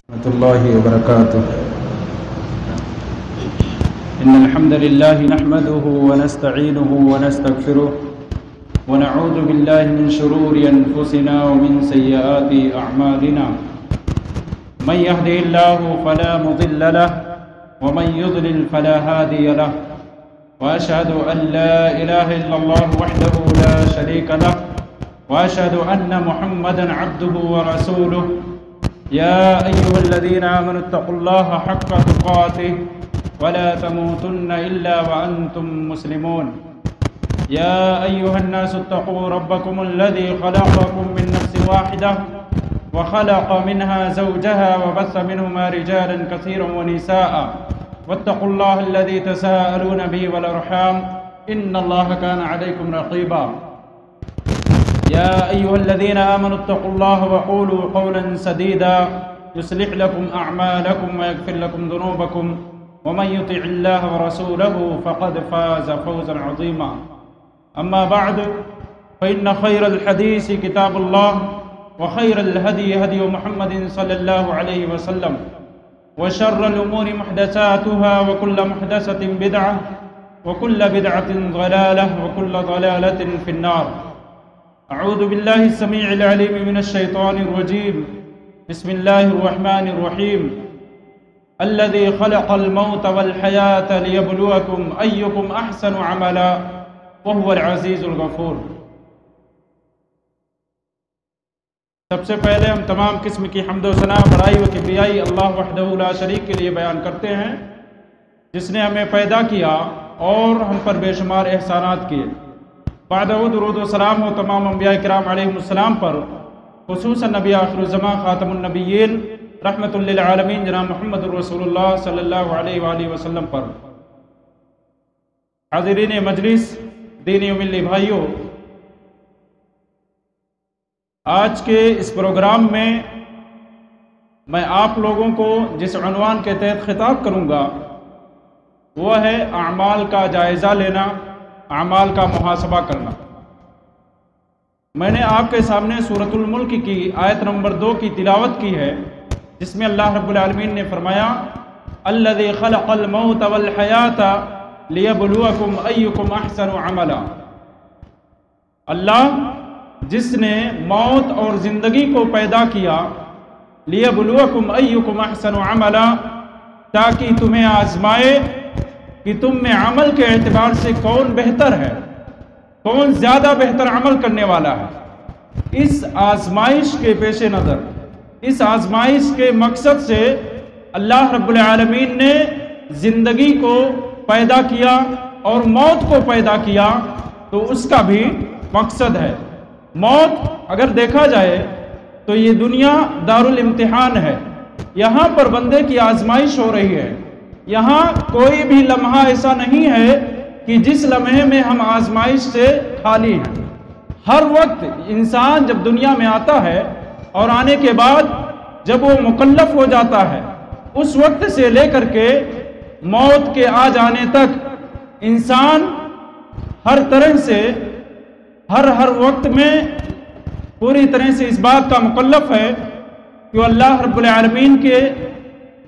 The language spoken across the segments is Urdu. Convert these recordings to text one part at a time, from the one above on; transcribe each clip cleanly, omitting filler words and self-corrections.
ورحمة الله وبركاته. إن الحمد لله نحمده ونستعينه ونستغفره ونعوذ بالله من شرور أنفسنا ومن سيئات أعمالنا. من يهده الله فلا مضل له ومن يضلل فلا هادي له. وأشهد أن لا إله إلا الله وحده لا شريك له وأشهد أن محمدا عبده ورسوله. يا أيها الذين آمنوا اتقوا الله حق تقاته ولا تموتن إلا وأنتم مسلمون. يا أيها الناس اتقوا ربكم الذي خلقكم من نفس واحدة وخلق منها زوجها وبث منهما رجالا كثيرا ونساء واتقوا الله الذي تساءلون به والأرحام إن الله كان عليكم رقيبا. يا أيها الذين آمنوا اتقوا الله وقولوا قولا سديدا يصلح لكم أعمالكم ويغفر لكم ذنوبكم ومن يطع الله ورسوله فقد فاز فوزا عظيما. أما بعد فإن خير الحديث كتاب الله وخير الهدي هدي محمد صلى الله عليه وسلم وشر الأمور محدثاتها وكل محدثة بدعة وكل بدعة ضلالة وكل ضلالة في النار. أعوذ بالله السميع العليم من الشيطان الرجيم. بسم الله الرحمن الرحيم. الذي خلق الموت والحياة ليبلوكم أيكم أحسن عملا وهو العزيز الغفور. سب سے پہلے ہم تمام قسم کی حمد و ثنا بڑائی و کبریائی اللہ وحدہ لا شریک کے لیے بیان کرتے ہیں، جس نے ہمیں پیدا کیا اور ہم پر بے شمار احسانات کیے. بعد درود و سلام ہو تمام انبیاء کرام علیہم السلام پر، خصوصاً نبی آخر الزمان خاتم النبیین رحمت للعالمین جناب محمد رسول اللہ صلی اللہ علیہ وآلہ وسلم پر. حاضرین مجلس، دینی و ملی بھائیوں، آج کے اس پروگرام میں میں آپ لوگوں کو جس عنوان کے تحت خطاب کروں گا وہ ہے اعمال کا جائزہ لینا، اعمال کا محاسبہ کرنا. میں نے آپ کے سامنے سورۃ الملک کی آیت نمبر 2 کی تلاوت کی ہے، جس میں اللہ رب العالمین نے فرمایا الذی خلق الموت والحیاۃ لیبلوکم ایکم احسن عملا. اللہ جس نے موت اور زندگی کو پیدا کیا، لیبلوکم ایکم احسن عملا، تاکہ تمہیں آزمائے کہ تم میں عمل کے اعتبار سے کون بہتر ہے، کون زیادہ بہتر عمل کرنے والا ہے. اس آزمائش کے پیش نظر، اس آزمائش کے مقصد سے اللہ رب العالمین نے زندگی کو پیدا کیا اور موت کو پیدا کیا، تو اس کا بھی مقصد ہے. موت اگر دیکھا جائے تو یہ دنیا دارالامتحان ہے، یہاں پر بندے کی آزمائش ہو رہی ہے. یہاں کوئی بھی لمحہ ایسا نہیں ہے کہ جس لمحے میں ہم آزمائش سے خالی ہیں. ہر وقت انسان جب دنیا میں آتا ہے اور آنے کے بعد جب وہ مکلف ہو جاتا ہے، اس وقت سے لے کر کے موت کے آ جانے تک انسان ہر طرح سے ہر وقت میں پوری طرح سے اس بات کا مکلف ہے کہ اللہ رب العالمین کے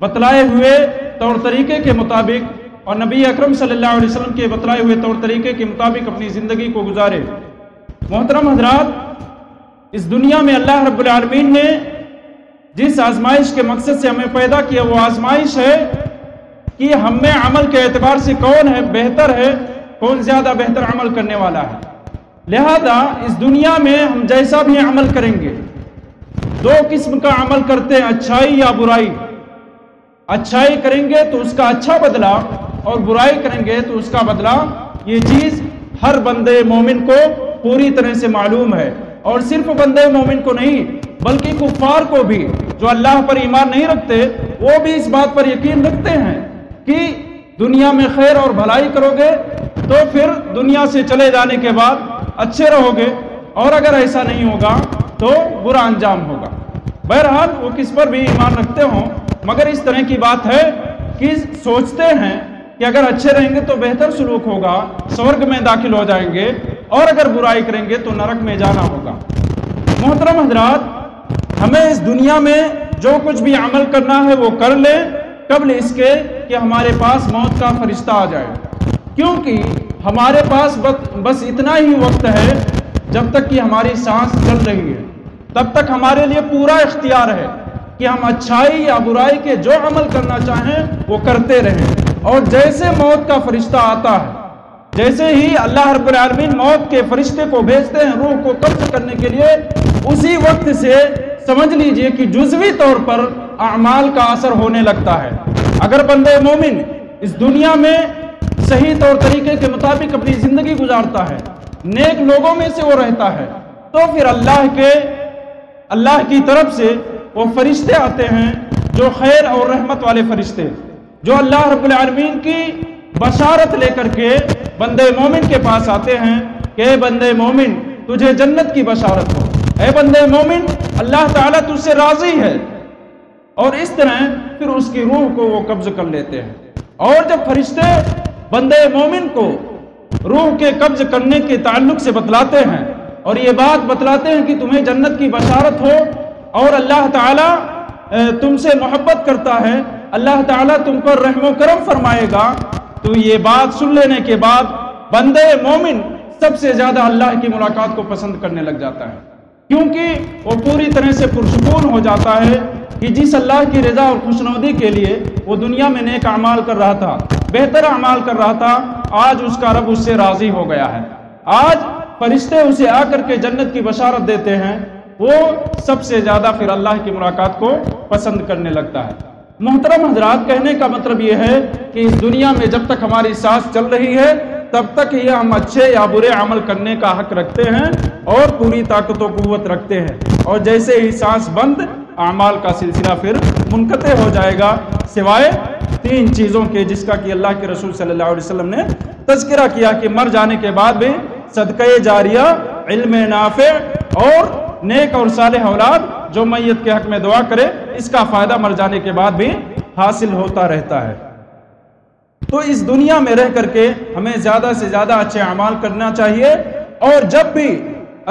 بتلائے ہوئے طور طریقے کے مطابق اور نبی اکرم صلی اللہ علیہ وسلم کے بتلائے ہوئے طور طریقے کے مطابق اپنی زندگی کو گزارے. محترم حضرات، اس دنیا میں اللہ رب العالمین نے جس آزمائش کے مقصد سے ہمیں پیدا کیا، وہ آزمائش ہے کہ ہم میں عمل کے اعتبار سے کون ہے بہتر ہے، کون زیادہ بہتر عمل کرنے والا ہے. لہذا اس دنیا میں ہم جیسا بھی عمل کریں گے، دو قسم کا عمل کرتے ہیں، اچھائی یا برائی. اچھائی کریں گے تو اس کا اچھا بدلہ، اور برائی کریں گے تو اس کا بدلہ. یہ چیز ہر بندے مومن کو پوری طرح سے معلوم ہے، اور صرف بندے مومن کو نہیں بلکہ کفار کو بھی، جو اللہ پر ایمان نہیں رکھتے، وہ بھی اس بات پر یقین رکھتے ہیں کہ دنیا میں خیر اور بھلائی کرو گے تو پھر دنیا سے چلے جانے کے بعد اچھے رہو گے، اور اگر ایسا نہیں ہوگا تو برا انجام ہوگا. بہرحال وہ کس پر بھی ایمان رکھتے ہوں، مگر اس طرح کی بات ہے کہ سوچتے ہیں کہ اگر اچھے رہیں گے تو بہتر سلوک ہوگا، سورگ میں داخل ہو جائیں گے، اور اگر برائی کریں گے تو نرک میں جانا ہوگا. محترم حضرات، ہمیں اس دنیا میں جو کچھ بھی عمل کرنا ہے وہ کر لیں قبل اس کے کہ ہمارے پاس موت کا فرشتہ آ جائے، کیونکہ ہمارے پاس بس اتنا ہی وقت ہے جب تک کہ ہماری سانس چل رہی ہے، تب تک ہمارے لیے پورا اختیار ہے کہ ہم اچھائی یا برائی کے جو عمل کرنا چاہیں وہ کرتے رہیں۔ اور جیسے موت کا فرشتہ آتا ہے، جیسے ہی اللہ رب العالمین موت کے فرشتے کو بھیجتے ہیں روح کو قبض کرنے کے لیے، اسی وقت سے سمجھ لیجئے کہ جزوی طور پر اعمال کا اثر ہونے لگتا ہے۔ اگر بندہ مومن اس دنیا میں صحیح طور طریقے کے مطابق اپنی زندگی گزارتا ہے، نیک لوگوں میں سے وہ رہتا ہے، تو پھر اللہ کی طرف سے وہ فرشتے آتے ہیں جو خیر اور رحمت والے فرشتے، جو اللہ رب العالمین کی بشارت لے کر کے بندے مومن کے پاس آتے ہیں کہ اے بندے مومن تجھے جنت کی بشارت ہو، اے بندے مومن اللہ تعالیٰ تجھ سے راضی ہے، اور اس طرح پھر اس کی روح کو وہ قبض کر لیتے ہیں۔ اور جب فرشتے بندے مومن کو روح کے قبض کرنے کے تعلق سے بتلاتے ہیں اور یہ بات بتلاتے ہیں کہ تمہیں جنت کی بشارت ہو اور اللہ تعالیٰ تم سے محبت کرتا ہے، اللہ تعالیٰ تم پر رحم و کرم فرمائے گا، تو یہ بات سن لینے کے بعد بندے مومن سب سے زیادہ اللہ کی ملاقات کو پسند کرنے لگ جاتا ہے، کیونکہ وہ پوری طرح سے پرسکون ہو جاتا ہے کہ جس اللہ کی رضا اور خوشنودی کے لیے وہ دنیا میں نیک اعمال کر رہا تھا، بہتر اعمال کر رہا تھا، آج اس کا رب اس سے راضی ہو گیا ہے۔ آج فرشتے اسے آ کر کے جنت کی بشارت دیتے ہیں، وہ سب سے زیادہ پھر اللہ کی ملاقات کو پسند کرنے لگتا ہے۔ محترم حضرات، کہنے کا مطلب یہ ہے کہ اس دنیا میں جب تک ہماری سانس چل رہی ہے تب تک یہ ہم اچھے یا برے عمل کرنے کا حق رکھتے ہیں اور پوری طاقت و قوت رکھتے ہیں، اور جیسے ہی سانس بند اعمال کا سلسلہ پھر منقطع ہو جائے گا، سوائے 3 چیزوں کے جس کا کہ اللہ کے رسول صلی اللہ علیہ وسلم نے تذکرہ کیا کہ مر جانے کے بعد بھی صدقہ جاریہ، علم نافع اور نیک اور صالح اولاد جو میت کے حق میں دعا کرے، اس کا فائدہ مر جانے کے بعد بھی حاصل ہوتا رہتا ہے۔ تو اس دنیا میں رہ کر کے ہمیں زیادہ سے زیادہ اچھے اعمال کرنا چاہیے، اور جب بھی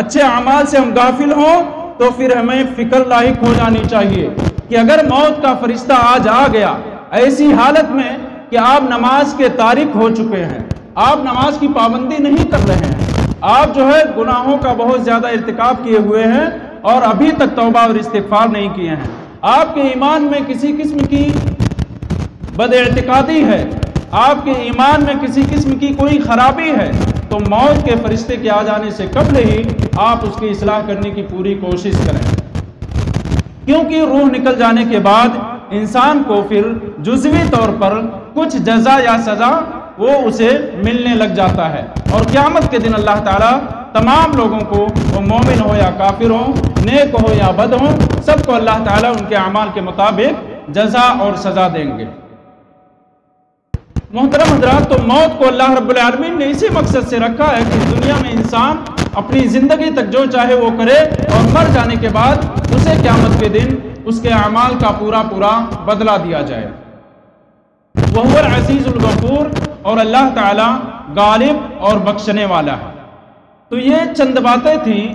اچھے اعمال سے ہم غافل ہوں تو پھر ہمیں فکر لاحق ہو جانی چاہیے کہ اگر موت کا فرشتہ آج آ گیا ایسی حالت میں کہ آپ نماز کے تارک ہو چکے ہیں، آپ نماز کی پابندی نہیں کر رہے ہیں، آپ جو ہے گناہوں کا بہت زیادہ ارتکاب کیے ہوئے ہیں اور ابھی تک توبہ اور استغفار نہیں کیے ہیں، آپ کے ایمان میں کسی قسم کی بد اعتقادی ہے، آپ کے ایمان میں کسی قسم کی کوئی خرابی ہے، تو موت کے فرشتے کے آ جانے سے قبل ہی آپ اس کی اصلاح کرنے کی پوری کوشش کریں، کیونکہ روح نکل جانے کے بعد انسان کو پھر جزوی طور پر کچھ جزا یا سزا وہ اسے ملنے لگ جاتا ہے، اور قیامت کے دن اللہ تعالیٰ تمام لوگوں کو، وہ مومن ہو یا کافر ہو، نیک ہو یا بد ہو، سب کو اللہ تعالیٰ ان کے اعمال کے مطابق جزا اور سزا دیں گے۔ محترم حضرات، تو موت کو اللہ رب العالمین نے اسی مقصد سے رکھا ہے کہ دنیا میں انسان اپنی زندگی تک جو چاہے وہ کرے، اور مر جانے کے بعد اسے قیامت کے دن اس کے اعمال کا پورا بدلہ دیا جائے۔ وَهُوَ الْعَزِيزُ الْغَفُورُ، اور اللہ تعالیٰ غالب اور بخشنے والا ہے۔ تو یہ چند باتیں تھیں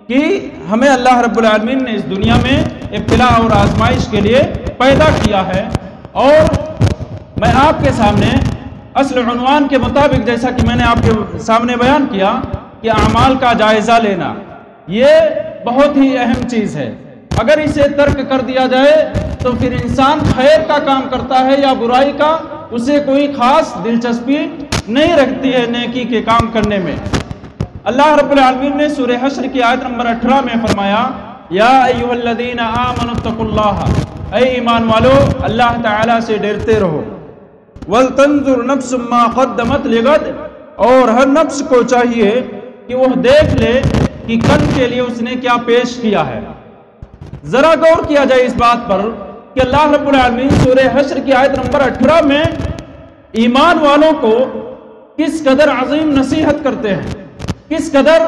کہ ہمیں اللہ رب العالمین نے اس دنیا میں ابتلاء اور آزمائش کے لیے پیدا کیا ہے، اور میں آپ کے سامنے اصل عنوان کے مطابق جیسا کہ میں نے آپ کے سامنے بیان کیا کہ اعمال کا جائزہ لینا یہ بہت ہی اہم چیز ہے۔ اگر اسے ترک کر دیا جائے تو پھر انسان خیر کا کام کرتا ہے یا برائی کا، اسے کوئی خاص دلچسپی نہیں رکھتی ہے نیکی کے کام کرنے میں۔ اللہ رب العالمین نے سورہ حشر کی آیت نمبر 18 میں فرمایا، یا ایھا الذین آمنوا اتقوا اللہ، اے ایمان والو اللہ تعالیٰ سے ڈرتے رہو، وَلْتَنْظُرْ نَفْسٌ مَّا قَدَّمَتْ لِغَدٍ، اور ہر نفس کو چاہیے کہ وہ دیکھ لے کہ کل کے لیے اس نے کیا پیش کیا ہے۔ ذرا غور کیا جائے اس بات پر کہ اللہ رب العالمین سورہ حشر کی آیت نمبر 18 میں ایمان والوں کو کس قدر عظیم نصیحت کرتے ہیں، کس قدر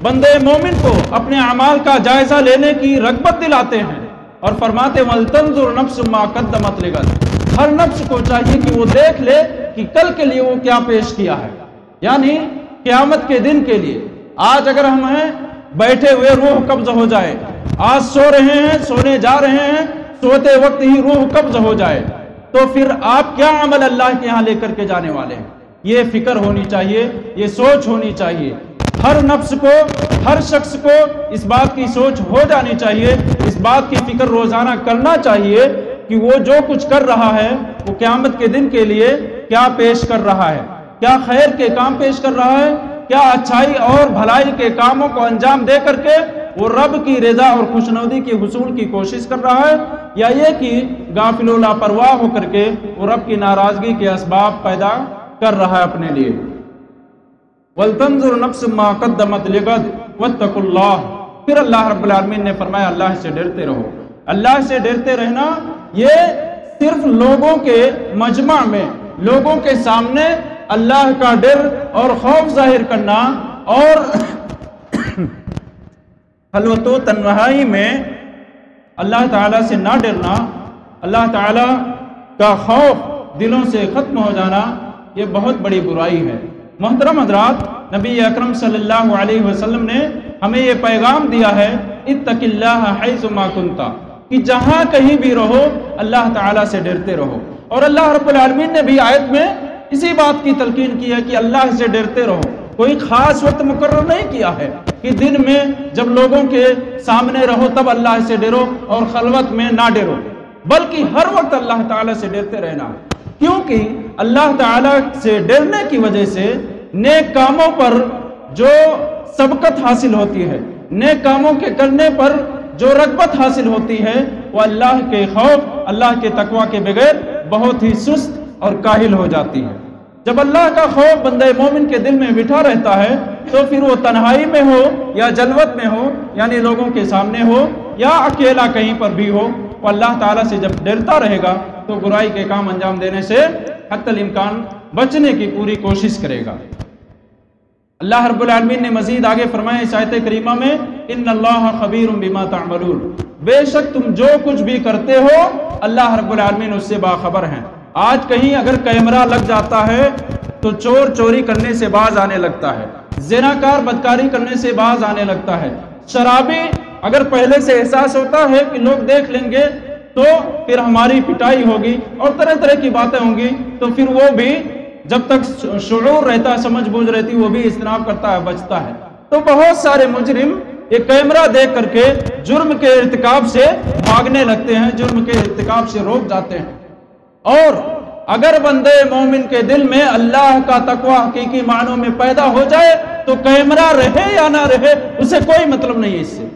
بندے مومن کو اپنے اعمال کا جائزہ لینے کی رغبت دلاتے ہیں، اور فرماتے وَلْتَنْظُرْ نَفْسٌ مَّا قَدَّمَتْ لِغَدٍ، ہر نفس کو چاہیے کہ وہ دیکھ لے کہ کل کے لیے وہ کیا پیش کیا ہے، یعنی قیامت کے دن کے لیے۔ آج اگر ہم ہیں بیٹھے ہوئے روح قبض ہو جائے آج سو رہے ہیں، سونے جا رہے ہیں، سوتے وقت ہی روح قبض ہو جائے تو پھر آپ کیا عمل اللہ کے ہاں لے کر کے جانے والے ہیں؟ یہ فکر ہونی چاہیے، یہ سوچ ہونی چاہیے، ہر نفس کو، ہر شخص کو اس بات کی سوچ ہو جانی چاہیے، اس بات کی فکر روزانہ کرنا چاہیے کہ وہ جو کچھ کر رہا ہے وہ قیامت کے دن کے لیے کیا پیش کر رہا ہے، کیا خیر کے کام پیش کر رہا ہے، کیا اچھائی اور بھلائی کے کاموں کو انجام دے کر کے وہ رب کی رضا اور خوشنودی کی حصول کی کوشش کر رہا ہے، یا یہ کہ غافل و لاپرواہ ہو کر کے وہ رب کی ناراضگی کے اسباب پیدا کر رہا ہے اپنے لیے۔ وَلْتَنْظُرْ نَفْسٌ مَا قَدَّمَتْ لِغَدٍ وَاتَّقُوا اللَّهَ۔ پھر اللہ رب العالمین نے فرمایا اللہ سے ڈرتے رہو۔ اللہ سے ڈرتے رہنا یہ صرف لوگوں کے مجمع میں، لوگوں کے سامنے اللہ کا ڈر اور خوف ظاہر کرنا، اور خلوت و تنہائی میں اللہ تعالیٰ سے نہ ڈرنا، اللہ تعالیٰ کا خوف دلوں سے ختم ہو جانا، یہ بہت بڑی برائی ہے۔ محترم حضرات، نبی اکرم صلی اللہ علیہ وسلم نے ہمیں یہ پیغام دیا ہے، اتق اللہ حیث ما کنت، کہ جہاں کہیں بھی رہو اللہ تعالیٰ سے ڈرتے رہو۔ اور اللہ رب العالمین نے بھی آیت میں اسی بات کی تلقین کی ہے کہ اللہ سے ڈرتے رہو۔ کوئی خاص وقت مقرر نہیں کیا ہے کہ دن میں جب لوگوں کے سامنے رہو تب اللہ سے ڈرو اور خلوت میں نہ ڈرو، بلکہ ہر وقت اللہ تعالیٰ سے ڈرتے رہنا، کیونکہ اللہ تعالیٰ سے ڈرنے کی وجہ سے نیک کاموں پر جو سبقت حاصل ہوتی ہے، نیک کاموں کے کرنے پر جو رغبت حاصل ہوتی ہے، وہ اللہ کے خوف، اللہ کے تقوی کے بغیر بہت ہی سست اور کاہل ہو جاتی ہے۔ جب اللہ کا خوف بندہ مومن کے دل میں بٹھا رہتا ہے تو پھر وہ تنہائی میں ہو یا جلوت میں ہو، یعنی لوگوں کے سامنے ہو یا اکیلا کہیں پر بھی ہو، وہ اللہ تعالیٰ سے جب ڈرتا رہے گا تو برائی کے کام انجام دینے سے حتی الامکان بچنے کی پوری کوشش کرے گا۔ اللہ رب العالمین نے مزید آگے فرمایا اس آیت کریمہ میں، ان اللہ خبیر بما تعملون، بے شک تم جو کچھ بھی کرتے ہو اللہ رب العالمین اس سے باخبر ہیں۔ آج کہیں اگر کیمرہ لگ جاتا ہے تو چور چوری کرنے سے باز آنے لگتا ہے، زناکار بدکاری کرنے سے باز آنے لگتا ہے، شرابی اگر پہلے سے احساس ہوتا ہے کہ لوگ دیکھ لیں گے تو پھر ہماری پٹائی ہوگی اور طرح طرح کی باتیں ہوں گی، تو پھر وہ بھی جب تک شعور رہتا ہے، سمجھ بوجھ رہتی، وہ بھی اجتناب کرتا ہے، بچتا ہے۔ تو بہت سارے مجرم یہ کیمرہ دیکھ کر کے جرم کے ارتکاب سے بھاگنے لگتے ہیں، جرم کے ارتکاب سے روک جاتے ہیں۔ اور اگر بندے مومن کے دل میں اللہ کا تقوی حقیقی معنوں میں پیدا ہو جائے تو کیمرہ رہے یا نہ رہے اسے کوئی مطلب نہیں ہے اس سے،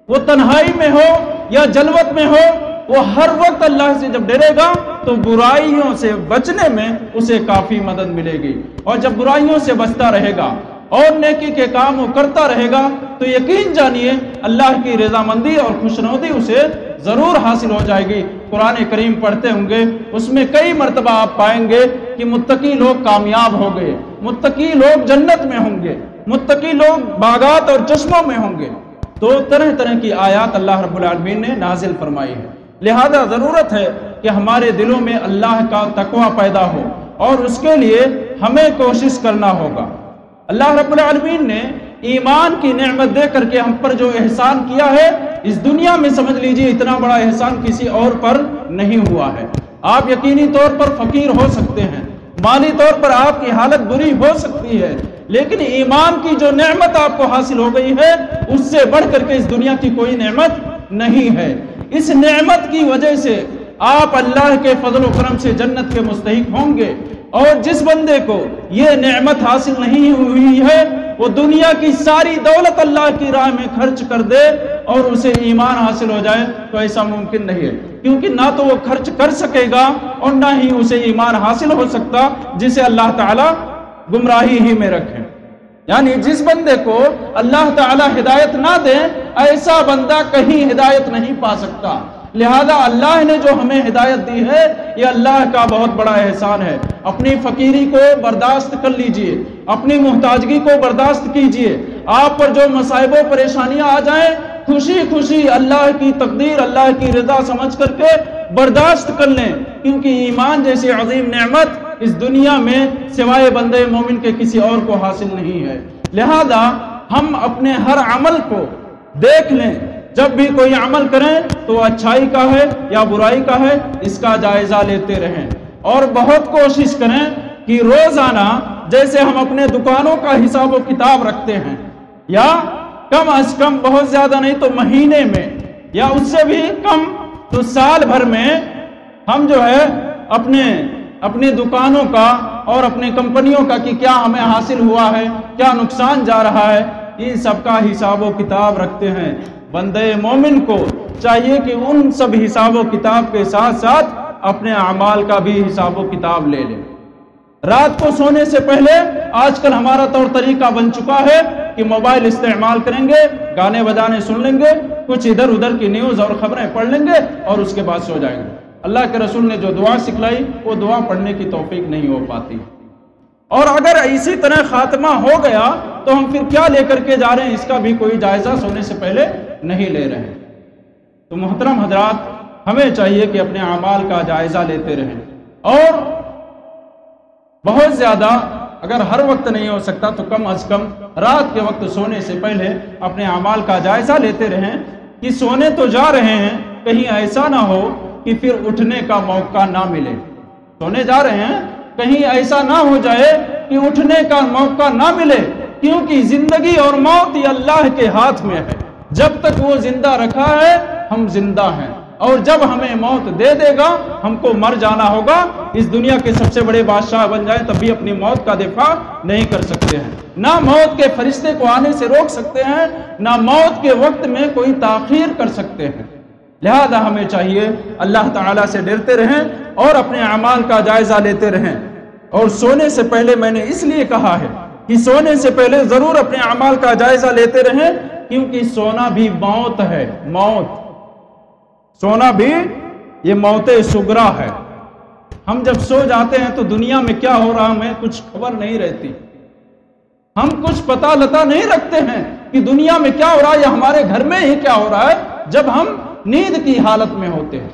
وہ تنہائی میں ہو یا جلوت میں ہو، وہ ہر وقت اللہ سے جب ڈرے گا تو برائیوں سے بچنے میں اسے کافی مدد ملے گی، اور جب برائیوں سے بچتا رہے گا اور نیکی کے کام وہ کرتا رہے گا تو یقین جانیے اللہ کی رضامندی اور خوشنودی اسے ضرور حاصل ہو جائے گی۔ قرآن کریم پڑھتے ہوں گے، اس میں کئی مرتبہ آپ پائیں گے کہ متقی لوگ کامیاب ہو گئے، متقی لوگ جنت میں ہوں گے، متقی لوگ باغات اور چشموں میں ہوں گے۔ تو طرح طرح کی آیات اللہ رب العالمین نے نازل فرمائی ہے، لہذا ضرورت ہے کہ ہمارے دلوں میں اللہ کا تقوی پیدا ہو اور اس کے لیے ہمیں کوشش کرنا ہوگا۔ اللہ رب العالمین نے ایمان کی نعمت دے کر کے ہم پر جو احسان کیا ہے، اس دنیا میں سمجھ لیجئے اتنا بڑا احسان کسی اور پر نہیں ہوا ہے۔ آپ یقینی طور پر فقیر ہو سکتے ہیں، مالی طور پر آپ کی حالت بری ہو سکتی ہے، لیکن ایمان کی جو نعمت آپ کو حاصل ہو گئی ہے اس سے بڑھ کر کے اس دنیا کی کوئی نعمت نہیں ہے۔ اس نعمت کی وجہ سے آپ اللہ کے فضل و کرم سے جنت کے مستحق ہوں گے، اور جس بندے کو یہ نعمت حاصل نہیں ہوئی ہے وہ دنیا کی ساری دولت اللہ کی راہ میں خرچ کر دے اور اسے ایمان حاصل ہو جائے تو ایسا ممکن نہیں ہے، کیونکہ نہ تو وہ خرچ کر سکے گا اور نہ ہی اسے ایمان حاصل ہو سکتا، جسے اللہ تعالیٰ گمراہی ہی میں رکھے۔ یعنی جس بندے کو اللہ تعالیٰ ہدایت نہ دے ایسا بندہ کہیں ہدایت نہیں پا سکتا۔ لہذا اللہ نے جو ہمیں ہدایت دی ہے یہ اللہ کا بہت بڑا احسان ہے۔ اپنی فقیری کو برداشت کر لیجئے، اپنی محتاجگی کو برداشت کیجئے، آپ پر جو مصائب و پریشانیاں آ جائیں خوشی خوشی اللہ کی تقدیر، اللہ کی رضا سمجھ کر کے برداشت کر لیں، کیونکہ ایمان جیسی عظیم نعمت اس دنیا میں سوائے بندے مومن کے کسی اور کو حاصل نہیں ہے۔ لہذا ہم اپنے ہر عمل کو دیکھ لیں جب بھی کوئی عمل کریں تو اچھائی کا ہے یا برائی کا ہے، اس کا جائزہ لیتے رہیں، اور بہت کوشش کریں کہ روزانہ جیسے ہم اپنے دکانوں کا حساب و کتاب رکھتے ہیں، یا کم از کم بہت زیادہ نہیں تو مہینے میں، یا اس سے بھی کم تو سال بھر میں ہم جو ہے اپنی دکانوں کا اور اپنی کمپنیوں کا کہ کیا ہمیں حاصل ہوا ہے، کیا نقصان جا رہا ہے، ان سب کا حساب و کتاب رکھتے ہیں۔ بندے مومن کو چاہیے کہ ان سب حساب و کتاب کے ساتھ ساتھ اپنے اعمال کا بھی حساب و کتاب لے لیں۔ رات کو سونے سے پہلے آج کل ہمارا طور طریقہ بن چکا ہے کہ موبائل استعمال کریں گے، گانے بجانے سن لیں گے، کچھ ادھر ادھر کی نیوز اور خبریں پڑھ لیں گے اور اس کے بعد سو جائیں گے۔ اللہ کے رسول نے جو دعا سکھلائی وہ دعا پڑھنے کی توفیق نہیں ہو پاتی، اور اگر اسی طرح خاتمہ ہو گیا تو ہم پھر کیا لے کر کے جا رہے ہیں، اس کا بھی کوئی جائزہ سونے سے پہلے نہیں لے رہے ہیں۔ تو محترم حضرات، ہمیں چاہیے کہ اپنے اعمال کا جائزہ لیتے رہیں، اور بہت زیادہ اگر ہر وقت نہیں ہو سکتا تو کم از کم رات کے وقت سونے سے پہلے اپنے اعمال کا جائزہ لیتے رہیں کہ سونے تو جا رہے ہیں، کہیں ایسا نہ ہو کہ پھر اٹھنے کا موقع نہ ملے۔ سونے جا رہے ہیں، کہیں ایسا نہ ہو جائے کہ اٹھنے کا موقع نہ ملے، کیونکہ زندگی اور موت یہ اللہ کے ہاتھ میں ہے۔ جب تک وہ زندہ رکھا ہے ہم زندہ ہیں، اور جب ہمیں موت دے دے گا ہم کو مر جانا ہوگا۔ اس دنیا کے سب سے بڑے بادشاہ بن جائیں تب بھی اپنی موت کا دفاع نہیں کر سکتے ہیں، نہ موت کے فرشتے کو آنے سے روک سکتے ہیں، نہ موت کے وقت میں کوئی تاخیر کر سکتے ہیں۔ لہذا ہمیں چاہیے اللہ تعالیٰ سے ڈرتے رہیں اور اپنے اعمال کا جائزہ لیتے رہیں۔ اور سونے سے پہلے میں نے اس لیے کہا ہے کہ سونے سے پہلے ضرور اپنے اعمال کا جائزہ لیتے رہیں، کیونکہ سونا بھی موت ہے۔ موت، سونا بھی یہ موت صغریٰ ہے۔ ہم جب سو جاتے ہیں تو دنیا میں کیا ہو رہا ہمیں کچھ خبر نہیں رہتی، ہم کچھ پتہ لتا نہیں رکھتے ہیں کہ دنیا میں کیا ہو رہا ہے یا ہمارے گھر میں ہی کیا ہو رہا ہے جب ہم نیند کی حالت میں ہوتے ہیں۔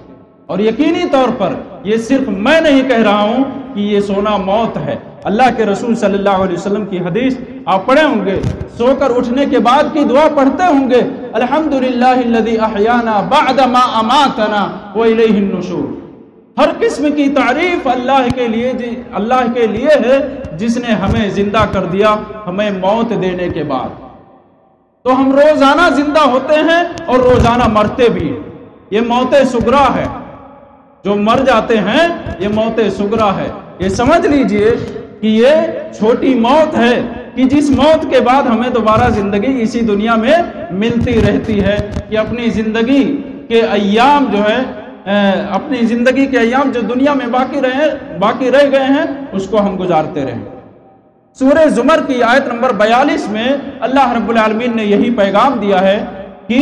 اور یقینی طور پر یہ صرف میں نہیں کہہ رہا ہوں کہ یہ سونا موت ہے، اللہ کے رسول صلی اللہ علیہ وسلم کی حدیث آپ پڑھے ہوں گے، سو کر اٹھنے کے بعد کی دعا پڑھتے ہوں گے، الحمدللہ الذی احیانا بعد ما اماتنا والیہ النشور۔ ہر قسم کی تعریف اللہ کے لیے ہے جس نے ہمیں زندہ کر دیا ہمیں موت دینے کے بعد۔ تو ہم روزانہ زندہ ہوتے ہیں اور روزانہ مرتے بھی، یہ موت صغریٰ ہے۔ جو مر جاتے ہیں یہ موت صغریٰ ہے۔ یہ سمجھ لیجئے کہ یہ چھوٹی موت ہے کہ جس موت کے بعد ہمیں دوبارہ زندگی اسی دنیا میں ملتی رہتی ہے، کہ اپنی زندگی کے ایام جو ہے اپنی زندگی کے ایام جو دنیا میں باقی رہ گئے ہیں اس کو ہم گزارتے رہیں۔ سورہ زمر کی آیت نمبر 42 میں اللہ رب العالمین نے یہی پیغام دیا ہے کہ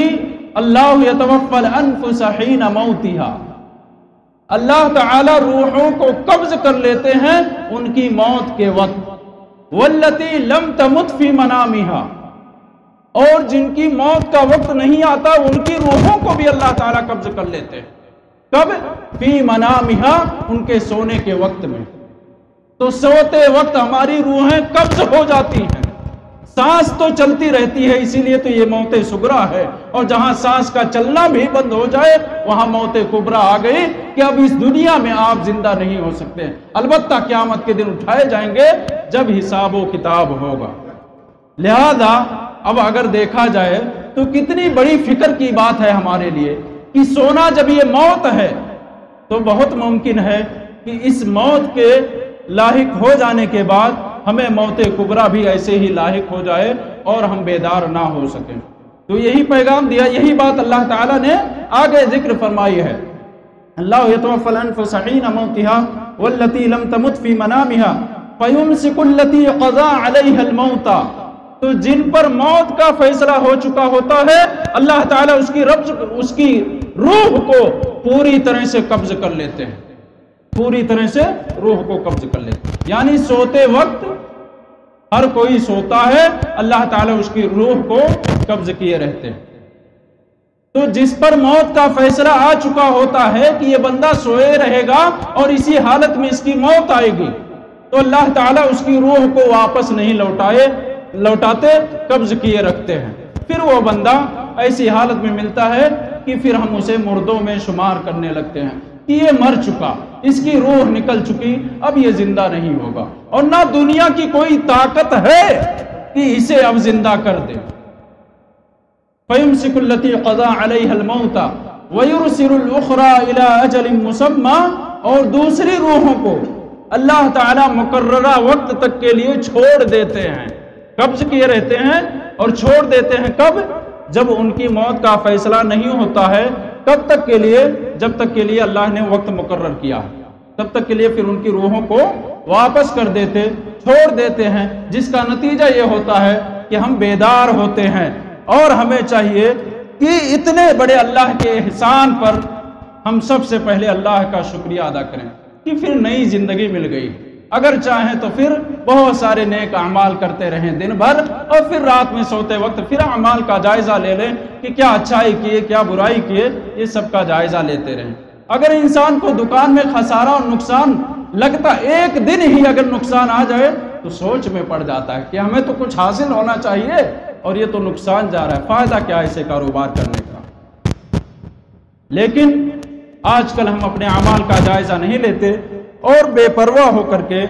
اللہ یتوفی الانفس حین موتہا، اللہ تعالی روحوں کو قبض کر لیتے ہیں ان کی موت کے وقت، واللتی لم تمت فی منامہا، اور جن کی موت کا وقت نہیں آتا ان کی روحوں کو بھی اللہ تعالی قبض کر لیتے ہیں۔ کب؟ فی منامہا، ان کے سونے کے وقت میں۔ تو سوتے وقت ہماری روحیں قبض ہو جاتی ہیں، سانس تو چلتی رہتی ہے، اسی لیے تو یہ موت صغریٰ ہے۔ اور جہاں سانس کا چلنا بھی بند ہو جائے وہاں موت کبریٰ آ گئی کہ اب اس دنیا میں آپ زندہ نہیں ہو سکتے، البتہ قیامت کے دن اٹھائے جائیں گے جب حساب و کتاب ہوگا۔ لہذا اب اگر دیکھا جائے تو کتنی بڑی فکر کی بات ہے ہمارے لیے کہ سونا جب یہ موت ہے تو بہت ممکن ہے کہ اس موت کے لاحق ہو جانے کے بعد ہمیں موت کبریٰ بھی ایسے ہی لاحق ہو جائے اور ہم بیدار نہ ہو سکیں۔ تو یہی پیغام دیا، یہی بات اللہ تعالیٰ نے آگے ذکر فرمائی ہے، اللہ یتوفی الانفس حین موتہا واللتی لم تمت فی منامہا فیمسک التی قضی علیہا الموت۔ تو جن پر موت کا فیصلہ ہو چکا ہوتا ہے اللہ تعالیٰ اس کی روح کو پوری طرح سے قبض کر لیتے ہیں، پوری طرح سے روح کو قبض کر لیتے ہیں۔ یعنی سوتے وقت ہر کوئی سوتا ہے، اللہ تعالیٰ اس کی روح کو قبض کیے رہتے ہیں۔ تو جس پر موت کا فیصلہ آ چکا ہوتا ہے کہ یہ بندہ سوئے رہے گا اور اسی حالت میں اس کی موت آئے گی، تو اللہ تعالیٰ اس کی روح کو واپس نہیں لوٹاتے، قبض کیے رکھتے ہیں۔ پھر وہ بندہ ایسی حالت میں ملتا ہے کہ پھر ہم اسے مردوں میں شمار کرنے لگتے ہیں کہ یہ مر چکا، اس کی روح نکل چکی، اب یہ زندہ نہیں ہوگا، اور نہ دنیا کی کوئی طاقت ہے کہ اسے اب زندہ کر دے۔ فَيُمْسِكُ الَّتِي قَضَى عَلَيْهَا الْمَوْتَ وَيُرْسِلُ الْأُخْرَى إِلَىٰ أَجَلٍ مُّسَمًّى، اور دوسری روحوں کو اللہ تعالیٰ مقررہ وقت تک کے لیے چھوڑ دیتے ہیں، قبض کیے رہتے ہیں اور چھوڑ دیتے ہیں۔ کب؟ جب ان کی موت کا فیصلہ نہیں ہوتا ہے، کب تک کے لیے؟ جب تک کے لیے اللہ نے وقت مقرر کیا ہے، تب تک کے لیے پھر ان کی روحوں کو واپس کر دیتے، چھوڑ دیتے ہیں، جس کا نتیجہ یہ ہوتا ہے کہ ہم بیدار ہوتے ہیں، اور ہمیں چاہیے کہ اتنے بڑے اللہ کے احسان پر ہم سب سے پہلے اللہ کا شکریہ ادا کریں کہ پھر نئی زندگی مل گئی۔ اگر چاہیں تو پھر بہت سارے نیک اعمال کرتے رہیں دن بھر، اور پھر رات میں سوتے وقت پھر اعمال کا جائزہ لے لیں کہ کیا اچھائی کیے، کیا برائی کیے، یہ سب کا جائزہ لیتے رہیں۔ اگر انسان کو دکان میں خسارہ اور نقصان لگتا، ایک دن ہی اگر نقصان آ جائے تو سوچ میں پڑ جاتا ہے کہ ہمیں تو کچھ حاصل ہونا چاہیے اور یہ تو نقصان جا رہا ہے، فائدہ کیا ایسے کاروبار کرنے کا۔ لیکن آج کل ہم اپنے اعمال کا جائزہ نہیں لیتے اور بے پرواہ ہو کر کے،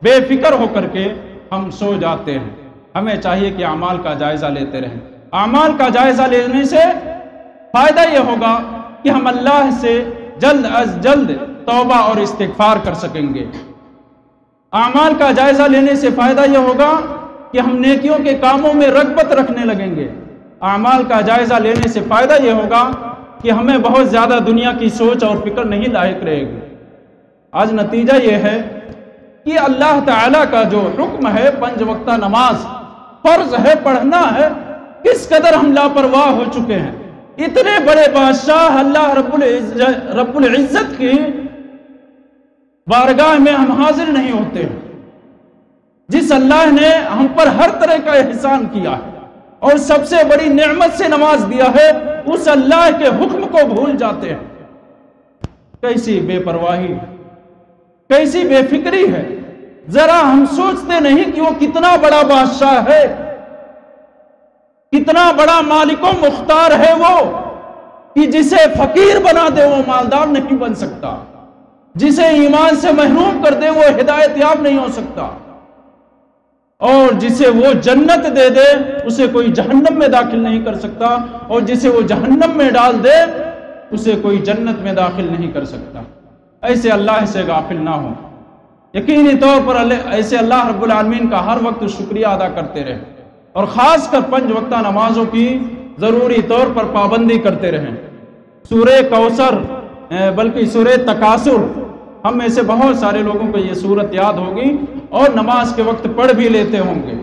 بے فکر ہو کر کے ہم سو جاتے ہیں۔ ہمیں چاہیے کہ اعمال کا جائزہ لیتے رہیں۔ اعمال کا جائزہ لینے سے فائدہ یہ ہوگا کہ ہم اللہ سے جلد از جلد توبہ اور استغفار کر سکیں گے۔ اعمال کا جائزہ لینے سے فائدہ یہ ہوگا کہ ہم نیکیوں کے کاموں میں رغبت رکھنے لگیں گے۔ اعمال کا جائزہ لینے سے فائدہ یہ ہوگا کہ ہمیں بہت زیادہ دنیا کی سوچ اور فکر نہیں لاحق رہے گی۔ آج نتیجہ یہ ہے کہ اللہ تعالیٰ کا جو حکم ہے 5 وقتہ نماز فرض ہے، پڑھنا ہے، کس قدر ہم لاپرواہ ہو چکے ہیں۔ اتنے بڑے بادشاہ اللہ رب العزت کی بارگاہ میں ہم حاضر نہیں ہوتے ہیں، جس اللہ نے ہم پر ہر طرح کا احسان کیا ہے اور سب سے بڑی نعمت سے نواز دیا ہے، اس اللہ کے حکم کو بھول جاتے ہیں۔ کیسی بے پرواہی، کیسی بے فکری ہے۔ ذرا ہم سوچتے نہیں کہ وہ کتنا بڑا بادشاہ ہے، کتنا بڑا مالک و مختار ہے وہ، کہ جسے فقیر بنا دے وہ مالدار نہیں بن سکتا، جسے ایمان سے محروم کر دے وہ ہدایت یاب نہیں ہو سکتا، اور جسے وہ جنت دے دے اسے کوئی جہنم میں داخل نہیں کر سکتا، اور جسے وہ جہنم میں ڈال دے اسے کوئی جنت میں داخل نہیں کر سکتا۔ ایسے اللہ سے غافل نہ ہو۔ یقینی طور پر ایسے اللہ رب العالمین کا ہر وقت شکریہ ادا کرتے رہیں، اور خاص کر 5 وقتہ نمازوں کی ضروری طور پر پابندی کرتے رہیں۔ سورہ کوثر بلکہ سورہ تکاثر، ہم میں سے بہت سارے لوگوں کو یہ سورت یاد ہوگی اور نماز کے وقت پڑھ بھی لیتے ہوں گے،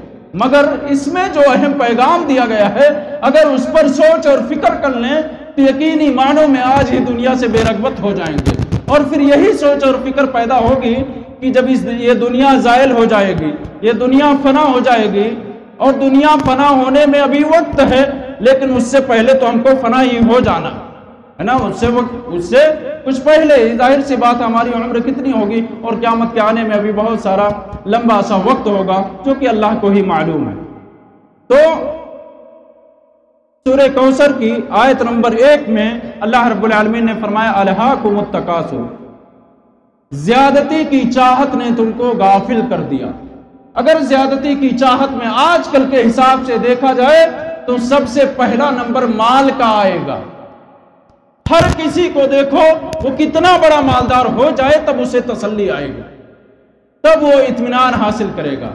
مگر اس میں جو اہم پیغام دیا گیا ہے اگر اس پر سوچ اور فکر کر لیں تو یقینی معنوں میں آج ہی دنیا سے بے رغبت ہو جائیں گے، اور پھر یہی سوچ اور فکر پیدا ہوگی کہ جب یہ دنیا زائل ہو جائے گی، یہ دنیا فنا ہو جائے گی، اور دنیا فنا ہونے میں ابھی وقت ہے، لیکن اس سے پہلے تو ہم کو فنا ہی ہو جانا ہے نا، اس سے کچھ پہلے ظاہر سی بات ہماری عمر کتنی ہوگی، اور قیامت کے آنے میں ابھی بہت سارا لمبا سا وقت ہوگا جو کہ اللہ کو ہی معلوم ہے۔ تو سورہ کوثر کی آیت نمبر 1 میں اللہ رب العالمین نے فرمایا الہاکم التکاثر، زیادتی کی چاہت نے تم کو غافل کر دیا۔ اگر زیادتی کی چاہت میں آج کل کے حساب سے دیکھا جائے تو سب سے پہلا نمبر مال کا آئے گا۔ ہر کسی کو دیکھو وہ کتنا بڑا مالدار ہو جائے تب اسے تسلی آئے گی، تب وہ اطمینان حاصل کرے گا۔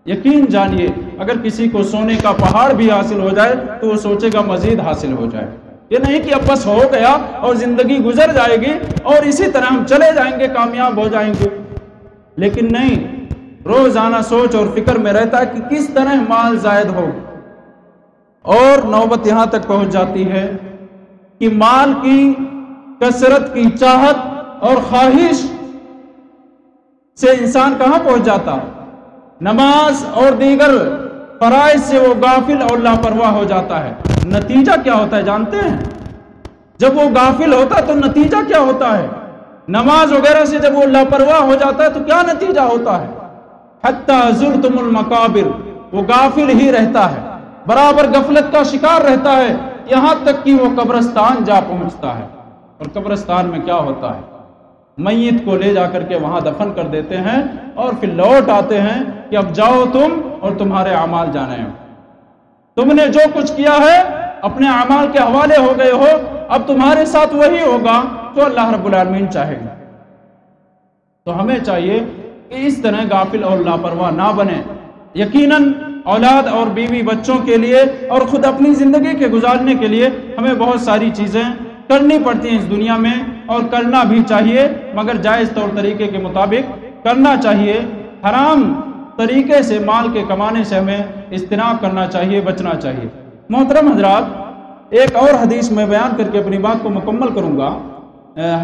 یقین جانیے اگر کسی کو سونے کا پہاڑ بھی حاصل ہو جائے تو وہ سوچے گا مزید حاصل ہو جائے، یہ نہیں کہ اب بس ہو گیا اور زندگی گزر جائے گی اور اسی طرح ہم چلے جائیں گے، کامیاب ہو جائیں گے، لیکن نہیں، روزانہ سوچ اور فکر میں رہتا ہے کہ کس طرح مال زائد ہو، اور نوبت یہاں تک پہنچ جاتی ہے کہ مال کی کثرت کی چاہت اور خواہش سے انسان کہاں پہنچ جاتا، نماز اور دیگر فرائض سے وہ غافل اور لاپرواہ ہو جاتا ہے۔ نتیجہ کیا ہوتا ہے جانتے ہیں؟ جب وہ غافل ہوتا ہے تو نتیجہ کیا ہوتا ہے؟ نماز وغیرہ سے جب وہ لاپرواہ ہو جاتا ہے تو کیا نتیجہ ہوتا ہے؟ حتی زرتم المقابر، وہ غافل ہی رہتا ہے، برابر غفلت کا شکار رہتا ہے، یہاں تک کہ وہ قبرستان جا پہنچتا ہے۔ اور قبرستان میں کیا ہوتا ہے؟ میت کو لے جا کر کے وہاں دفن کر دیتے ہیں اور پھر لوٹ آتے ہیں کہ اب جاؤ تم اور تمہارے اعمال جانے ہو، تم نے جو کچھ کیا ہے اپنے اعمال کے حوالے ہو گئے ہو، اب تمہارے ساتھ وہی ہوگا جو اللہ رب العالمین چاہے گا۔ تو ہمیں چاہیے کہ اس طرح غافل اور لاپرواہ نہ بنے۔ یقیناً اولاد اور بیوی بچوں کے لیے اور خود اپنی زندگی کے گزارنے کے لیے ہمیں بہت ساری چیزیں کرنی پڑتی ہیں اس دنیا میں، اور کرنا بھی چاہیے، مگر جائز طور طریقے کے مطابق کرنا چاہیے۔ حرام طریقے سے مال کے کمانے سے ہمیں اجتناب کرنا چاہیے، بچنا چاہیے۔ محترم حضرات، ایک اور حدیث میں بیان کر کے اپنی بات کو مکمل کروں گا۔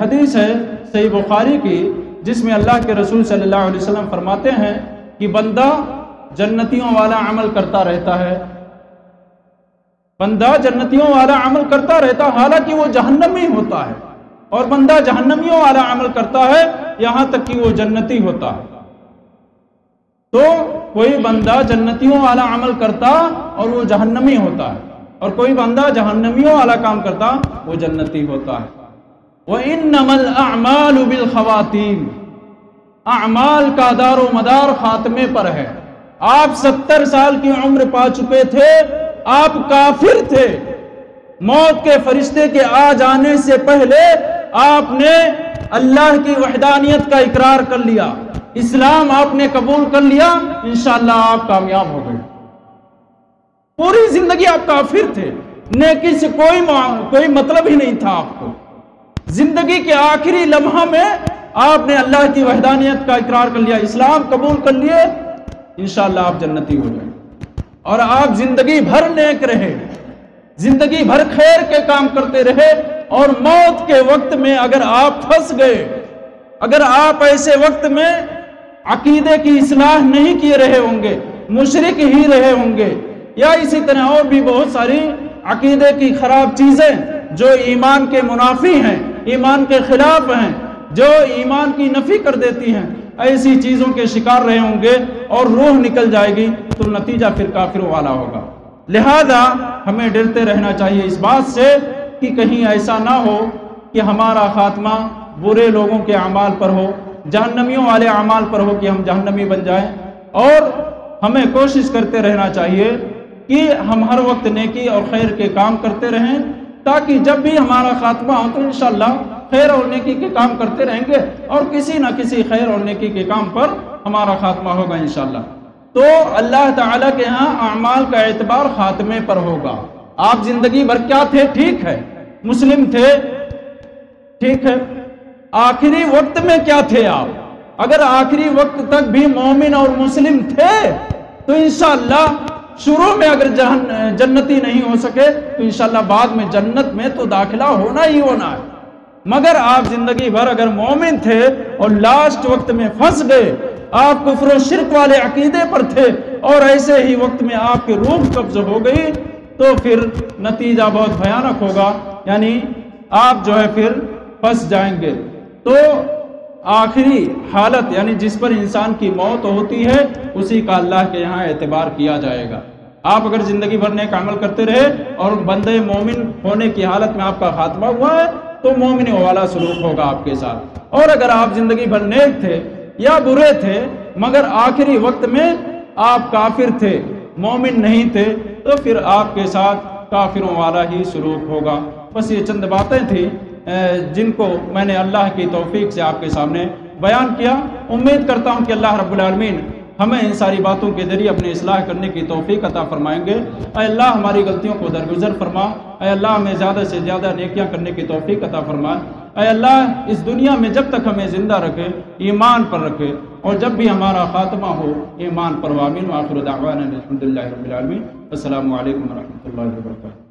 حدیث ہے صحیح بخاری کی، جس میں اللہ کے رسول صلی اللہ علیہ وسلم فرماتے ہیں کہ بندہ جنتیوں والا عمل کرتا رہتا ہے، بندہ جنتیوں والا عمل کرتا رہتا حالانکہ وہ جہنمی ہوتا ہے، اور بندہ جہنمیوں والا عمل کرتا ہے یہاں تک کہ وہ جنتی ہوتا ہے۔ تو کوئی بندہ جنتیوں والا عمل کرتا اور وہ جہنمی ہوتا ہے، اور کوئی بندہ جہنمیوں والا کام کرتا وہ جنتی ہوتا ہے۔ وَإِنَّمَا الْأَعْمَالُ بِالْخَوَاتِيمِ، اعمال کا دار و مدار خاتمے پر ہے۔ آپ 70 سال کی عمر پا چکے تھے، آپ کافر تھے، موت کے فرشتے کے آ جانے سے پہلے آپ نے اللہ کی وحدانیت کا اقرار کر لیا، اسلام آپ نے قبول کر لیا، انشاءاللہ آپ کامیاب ہو گئے۔ پوری زندگی آپ کافر تھے، نیکی سے کوئی مطلب ہی نہیں تھا آپ کو۔ زندگی کے آخری لمحہ میں آپ نے اللہ کی وحدانیت کا اقرار کر لیا، اسلام قبول کر لیے، انشاءاللہ آپ جنتی ہو جائیں۔ اور آپ زندگی بھر نیک رہے، زندگی بھر خیر کے کام کرتے رہے، اور موت کے وقت میں اگر آپ پھنس گئے، اگر آپ ایسے وقت میں عقیدے کی اصلاح نہیں کیے رہے ہوں گے، مشرک ہی رہے ہوں گے، یا اسی طرح اور بھی بہت ساری عقیدے کی خراب چیزیں جو ایمان کے منافی ہیں، ایمان کے خلاف ہیں، جو ایمان کی نفی کر دیتی ہیں، ایسی چیزوں کے شکار رہے ہوں گے اور روح نکل جائے گی، تو نتیجہ پھر کافروں والا ہوگا۔ لہذا ہمیں ڈرتے رہنا چاہیے اس بات سے کہ کہیں ایسا نہ ہو کہ ہمارا خاتمہ برے لوگوں کے اعمال پر ہو، جہنمیوں والے اعمال پر ہو کہ ہم جہنمی بن جائیں۔ اور ہمیں کوشش کرتے رہنا چاہیے کہ ہم ہر وقت نیکی اور خیر کے کام کرتے رہیں، تاکہ جب بھی ہمارا خاتمہ ہو تو انشاءاللہ خیر اور نیکی کے کام کرتے رہیں گے، اور کسی نہ کسی خیر اور نیکی کے کام پر ہمارا خاتمہ ہوگا انشاءاللہ۔ تو اللہ تعالیٰ کے ہاں اعمال کا اعتبار خاتمے پر ہوگا۔ آپ زندگی بھر کیا تھے؟ ٹھیک ہے، مسلم تھے، ٹھیک ہے، آخری وقت میں کیا تھے آپ؟ اگر آخری وقت تک بھی مومن اور مسلم تھے تو انشاءاللہ شروع میں اگر جنتی نہیں ہو سکے تو انشاءاللہ بعد میں جنت میں تو داخلہ ہونا ہی ہونا ہے۔ مگر آپ زندگی بھر اگر مومن تھے اور لاسٹ وقت میں پھنس گئے، آپ کفر و شرک والے عقیدے پر تھے، اور ایسے ہی وقت میں آپ کی روح قبض ہو گئی، تو پھر نتیجہ بہت بھیانک ہوگا، یعنی آپ جو ہے پھر پھنس جائیں گے۔ تو آخری حالت یعنی جس پر انسان کی موت ہوتی ہے اسی کا اللہ کے یہاں اعتبار کیا جائے گا۔ آپ اگر زندگی بھر نیک عمل کرتے رہے اور بندے مومن ہونے کی حالت میں آپ کا خاتمہ ہوا ہے تو مومن والا سلوک ہوگا آپ کے ساتھ، اور اگر آپ زندگی بھر نیک تھے یا برے تھے مگر آخری وقت میں آپ کافر تھے، مومن نہیں تھے، تو پھر آپ کے ساتھ کافروں والا ہی سلوک ہوگا۔ بس یہ چند باتیں تھیں جن کو میں نے اللہ کی توفیق سے آپ کے سامنے بیان کیا۔ امید کرتا ہوں کہ اللہ رب العالمین ہمیں ان ساری باتوں کے ذریعے اپنی اصلاح کرنے کی توفیق عطا فرمائیں گے۔ اے اللہ ہماری غلطیوں کو درگزر فرما، اے اللہ ہمیں زیادہ سے زیادہ نیکیاں کرنے کی توفیق عطا فرما، اے اللہ اس دنیا میں جب تک ہمیں زندہ رکھے ایمان پر رکھے، اور جب بھی ہمارا خاتمہ ہو ایمان پر۔ آمین۔ وآخر دعوانا الحمدللہ رب العالمین۔ السلام علیکم ورحمۃ اللہ وبرکاتہ۔